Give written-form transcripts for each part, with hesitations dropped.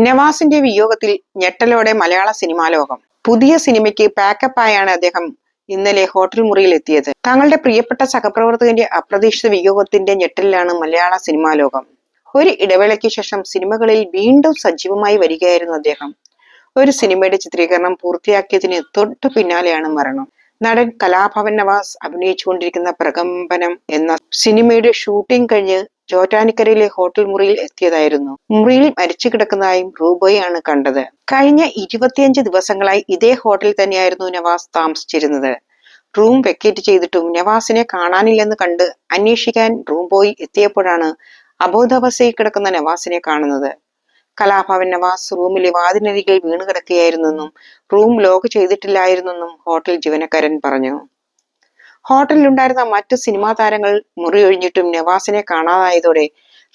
നവാസിന്റെ വിയോഗത്തിൽ ഞെട്ടലോടെ മലയാള സിനിമാ ലോകം. പുതിയ സിനിമയ്ക്ക് പാക്കപ്പായാണ് അദ്ദേഹം ഇന്നലെ ഹോട്ടൽ മുറിയിൽ എത്തിയത്. തങ്ങളുടെ പ്രിയപ്പെട്ട സഹപ്രവർത്തകന്റെ അപ്രതീക്ഷിത വിയോഗത്തിന്റെ ഞെട്ടലിലാണ് മലയാള സിനിമാ ലോകം. ഒരു ഇടവേളയ്ക്ക് ശേഷം സിനിമകളിൽ വീണ്ടും സജീവമായി വരികയായിരുന്നു അദ്ദേഹം. ഒരു സിനിമയുടെ ചിത്രീകരണം പൂർത്തിയാക്കിയതിന് തൊട്ടു പിന്നാലെയാണ് മരണം. നടൻ കലാഭവൻ നവാസ് അഭിനയിച്ചുകൊണ്ടിരിക്കുന്ന പ്രകമ്പനം എന്ന സിനിമയുടെ ഷൂട്ടിംഗ് കഴിഞ്ഞ് ചോറ്റാനിക്കരയിലെ ഹോട്ടൽ മുറിയിൽ എത്തിയതായിരുന്നു. മുറിയിൽ മരിച്ചു കിടക്കുന്നതായും റൂബോയാണ് കണ്ടത്. കഴിഞ്ഞ 25 ദിവസങ്ങളായി ഇതേ ഹോട്ടലിൽ തന്നെയായിരുന്നു നവാസ് താമസിച്ചിരുന്നത്. റൂം വെക്കേറ്റ് ചെയ്തിട്ടും നവാസിനെ കാണാനില്ലെന്ന് കണ്ട് അന്വേഷിക്കാൻ റൂംബോയ് എത്തിയപ്പോഴാണ് അബോധാവസ്ഥയിൽ കിടക്കുന്ന നവാസിനെ കാണുന്നത്. കലാഭവൻ നവാസ് റൂമിലെ വാതിനരികിൽ വീണ് കിടക്കുകയായിരുന്നെന്നും റൂം ലോക്ക് ചെയ്തിട്ടില്ലായിരുന്നെന്നും ഹോട്ടൽ ജീവനക്കാരൻ പറഞ്ഞു. ഹോട്ടലിലുണ്ടായിരുന്ന മറ്റു സിനിമാ താരങ്ങൾ മുറി ഒഴിഞ്ഞിട്ടും നവാസിനെ കാണാതായതോടെ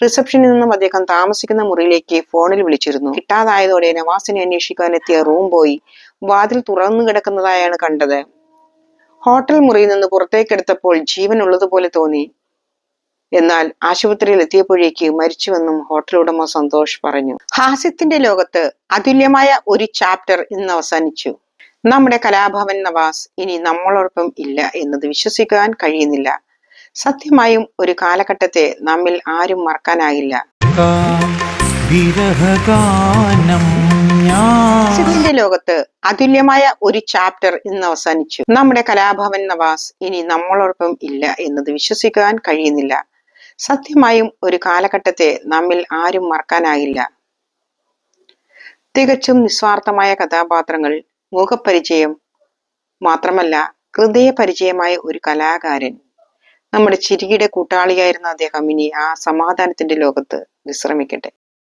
റിസപ്ഷനിൽ നിന്നും അദ്ദേഹം താമസിക്കുന്ന മുറിയിലേക്ക് ഫോണിൽ വിളിച്ചിരുന്നു. കിട്ടാതായതോടെ നവാസിനെ അന്വേഷിക്കാനെത്തിയ റൂം ബോയ് വാതിൽ തുറന്നു കിടക്കുന്നതായാണ് കണ്ടത്. ഹോട്ടൽ മുറിയിൽ നിന്ന് പുറത്തേക്കെടുത്തപ്പോൾ ജീവൻ ഉള്ളതുപോലെ തോന്നി. എന്നാൽ ആശുപത്രിയിൽ എത്തിയപ്പോഴേക്ക് മരിച്ചുവെന്നും ഹോട്ടൽ ഉടമ സന്തോഷ് പറഞ്ഞു. ഹാസ്യത്തിന്റെ ലോകത്ത് അതുല്യമായ ഒരു ചാപ്റ്റർ ഇന്ന് അവസാനിച്ചു. നമ്മുടെ കലാഭവൻ നവാസ് ഇനി നമ്മളോടൊപ്പം ഇല്ല എന്നത് വിശ്വസിക്കാൻ കഴിയുന്നില്ല. സത്യമായും ഒരു കാലഘട്ടത്തെ നമ്മിൽ ആരും മറക്കാനാകില്ല. ഹാസ്യത്തിന്റെ ലോകത്ത് അതുല്യമായ ഒരു ചാപ്റ്റർ ഇന്ന് അവസാനിച്ചു. നമ്മുടെ കലാഭവൻ നവാസ് ഇനി നമ്മളോടൊപ്പം ഇല്ല എന്നത് വിശ്വസിക്കാൻ കഴിയുന്നില്ല. സത്യമായും ഒരു കാലഘട്ടത്തെ നമ്മിൽ ആരും മറക്കാനാകില്ല. തികച്ചും നിസ്വാർത്ഥമായ കഥാപാത്രങ്ങൾ, മുഖപരിചയം മാത്രമല്ല ഹൃദയപരിചയമായ ഒരു കലാകാരൻ. നമ്മുടെ ചിരിയുടെ കൂട്ടാളിയായിരുന്ന അദ്ദേഹം ഇനി ആ സമാധാനത്തിന്റെ ലോകത്ത് വിശ്രമിക്കട്ടെ.